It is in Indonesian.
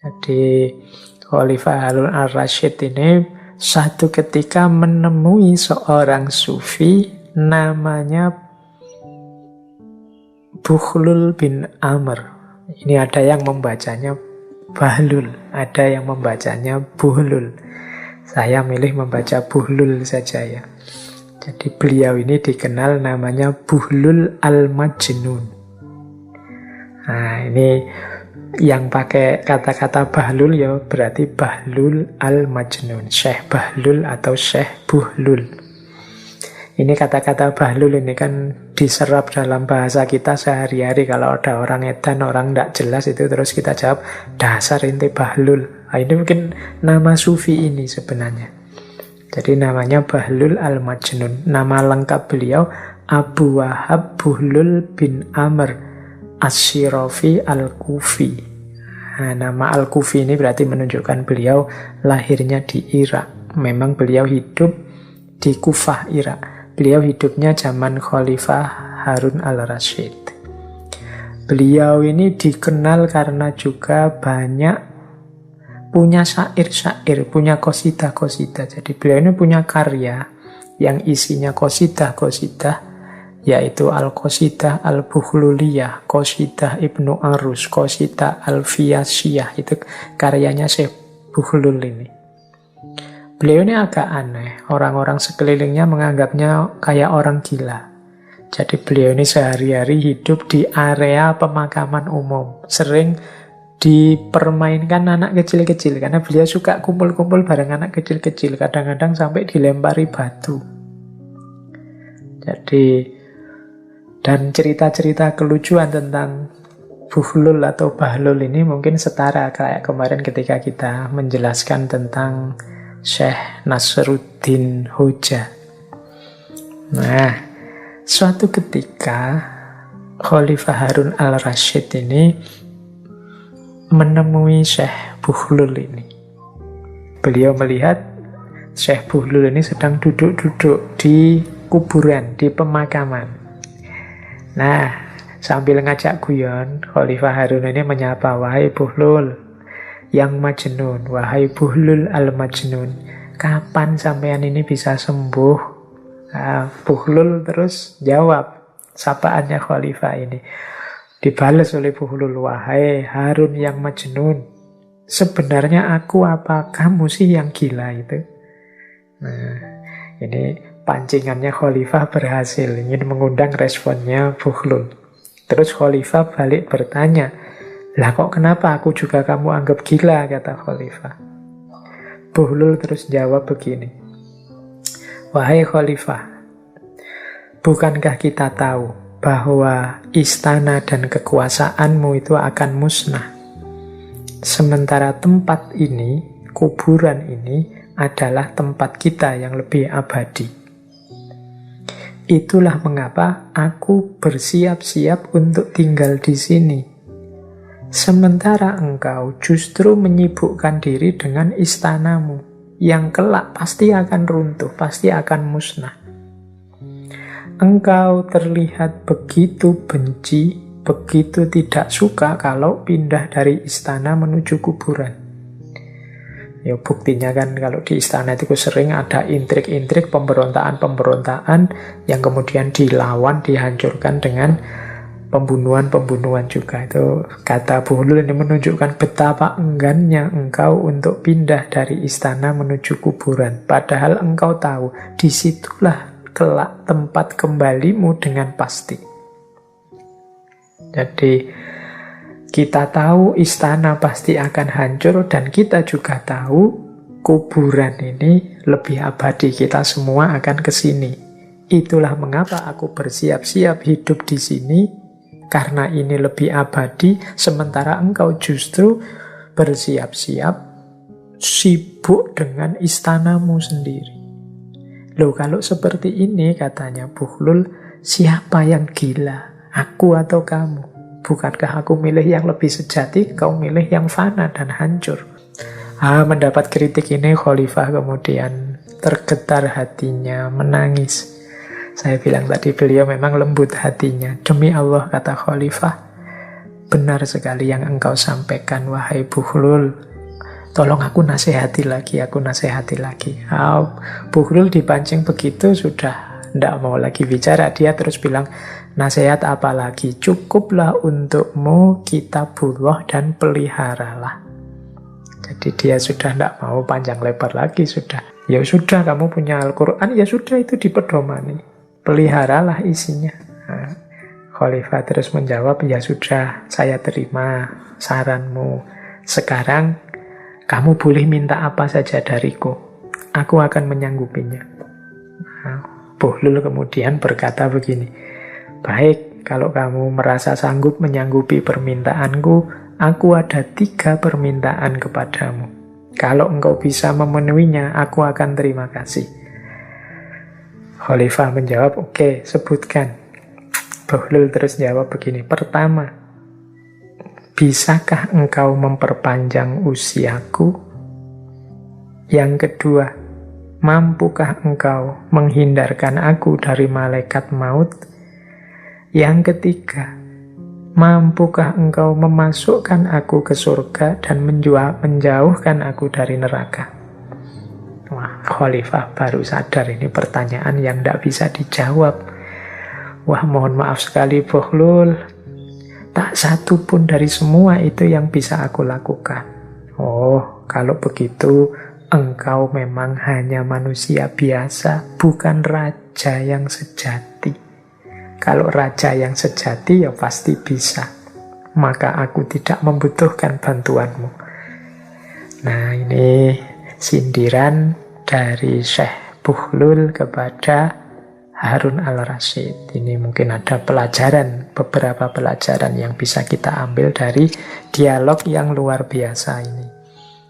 Jadi Khalifah Harun al-Rasyid ini satu ketika menemui seorang sufi namanya Bukhlul bin Amr. Ini ada yang membacanya Bahlul, ada yang membacanya Buhlul. Saya milih membaca Buhlul saja ya. Jadi beliau ini dikenal namanya Buhlul al-Majnun. Nah ini yang pakai kata-kata Bahlul ya berarti Bahlul al-Majnun. Syekh Bahlul atau Syekh Buhlul. Ini kata-kata Bahlul ini kan diserap dalam bahasa kita sehari-hari. Kalau ada orang edan, orang tidak jelas itu terus kita jawab, dasar ente Bahlul. Nah, ini mungkin nama sufi ini sebenarnya. Jadi namanya Bahlul al-Majnun. Nama lengkap beliau Abu Wahab Buhlul bin Amr As-Syirafi al-Kufi. Nah, nama al-Kufi ini berarti menunjukkan beliau lahirnya di Irak. Memang beliau hidup di Kufah, Irak. Beliau hidupnya zaman Khalifah Harun al-Rasyid. Beliau ini dikenal karena juga banyak punya syair-syair, punya qasidah-qasidah. Jadi beliau ini punya karya yang isinya qasidah-qasidah, yaitu Al-Qasidah Al-Bukhluliyah, Qasidah Ibnu Arus, Qasidah Al-Fiyasiyah. Itu karyanya Syekh Bukhlul ini. Beliau ini agak aneh, orang-orang sekelilingnya menganggapnya kayak orang gila. Jadi beliau ini sehari-hari hidup di area pemakaman umum. Sering dipermainkan anak kecil-kecil, karena beliau suka kumpul-kumpul bareng anak kecil-kecil. Kadang-kadang sampai dilempari batu. Jadi, dan cerita-cerita kelucuan tentang Bukhlul atau Bahlul ini mungkin setara kayak kemarin ketika kita menjelaskan tentang Syekh Nasruddin Hoja. Nah, suatu ketika Khalifah Harun al-Rasyid ini menemui Syekh Bukhlul ini. Beliau melihat Syekh Bukhlul ini sedang duduk-duduk di kuburan, di pemakaman. Nah, sambil ngajak guyon, Khalifah Harun ini menyapa, "Wahai Bukhlul yang Majnun, wahai Buhlul al-Majnun, kapan sampean ini bisa sembuh?" Nah, Bukhlul terus jawab sapaannya Khalifah ini. Dibalas oleh Bukhlul, "Wahai Harun yang Majnun, sebenarnya aku apa kamu sih yang gila itu?" Nah, ini pancingannya Khalifah berhasil, ingin mengundang responnya Bukhlul. Terus Khalifah balik bertanya, "Lah kok kenapa aku juga kamu anggap gila?" kata Khalifah. Bukhlul terus jawab begini, "Wahai Khalifah, bukankah kita tahu bahwa istana dan kekuasaanmu itu akan musnah? Sementara tempat ini, kuburan ini, adalah tempat kita yang lebih abadi. Itulah mengapa aku bersiap-siap untuk tinggal di sini. Sementara engkau justru menyibukkan diri dengan istanamu, yang kelak pasti akan runtuh, pasti akan musnah. Engkau terlihat begitu benci, begitu tidak suka kalau pindah dari istana menuju kuburan." Ya buktinya kan kalau di istana itu sering ada intrik-intrik, pemberontakan-pemberontakan yang kemudian dilawan, dihancurkan dengan pembunuhan-pembunuhan juga. Itu kata Bukhlul ini menunjukkan betapa enggannya engkau untuk pindah dari istana menuju kuburan. Padahal engkau tahu disitulah kelak tempat kembalimu dengan pasti. Jadi kita tahu istana pasti akan hancur, dan kita juga tahu kuburan ini lebih abadi. Kita semua akan ke sini. Itulah mengapa aku bersiap-siap hidup di sini, karena ini lebih abadi, sementara engkau justru bersiap-siap sibuk dengan istanamu sendiri. Loh, kalau seperti ini, katanya Bukhlul, siapa yang gila? Aku atau kamu? Bukankah aku milih yang lebih sejati, kau milih yang fana dan hancur? Mendapat kritik ini, Khalifah kemudian tergetar hatinya, menangis. Saya bilang tadi beliau memang lembut hatinya. Demi Allah, kata Khalifah, benar sekali yang engkau sampaikan, wahai Buhlul. Tolong aku nasihati lagi, aku nasihati lagi. Buhlul dipancing begitu sudah tidak mau lagi bicara. Dia terus bilang, nasihat apa lagi? Cukuplah untukmu kitabullah dan peliharalah. Jadi dia sudah tidak mau panjang lebar lagi, sudah. Ya sudah, kamu punya Al-Quran, ya sudah, itu dipedomani. Peliharalah isinya. Nah, Khalifah terus menjawab, ya sudah, saya terima saranmu. Sekarang kamu boleh minta apa saja dariku. Aku akan menyanggupinya. Nah, Buhlul kemudian berkata begini, baik, kalau kamu merasa sanggup menyanggupi permintaanku, aku ada 3 permintaan kepadamu. Kalau engkau bisa memenuhinya, aku akan terima kasih. Khalifah menjawab, oke, sebutkan. Buhlul terus jawab begini, pertama, bisakah engkau memperpanjang usiaku? Yang kedua, mampukah engkau menghindarkan aku dari malaikat maut? Yang ketiga, mampukah engkau memasukkan aku ke surga dan menjauhkan aku dari neraka? Wah, Khalifah baru sadar ini pertanyaan yang tidak bisa dijawab. Wah, mohon maaf sekali Buhlul, tak satu pun dari semua itu yang bisa aku lakukan. Oh, kalau begitu engkau memang hanya manusia biasa, bukan raja yang sejati. Kalau raja yang sejati ya pasti bisa. Maka aku tidak membutuhkan bantuanmu. Nah, ini sindiran dari Syekh Buhlul kepada Harun al-Rasyid. Ini mungkin ada beberapa pelajaran yang bisa kita ambil dari dialog yang luar biasa ini.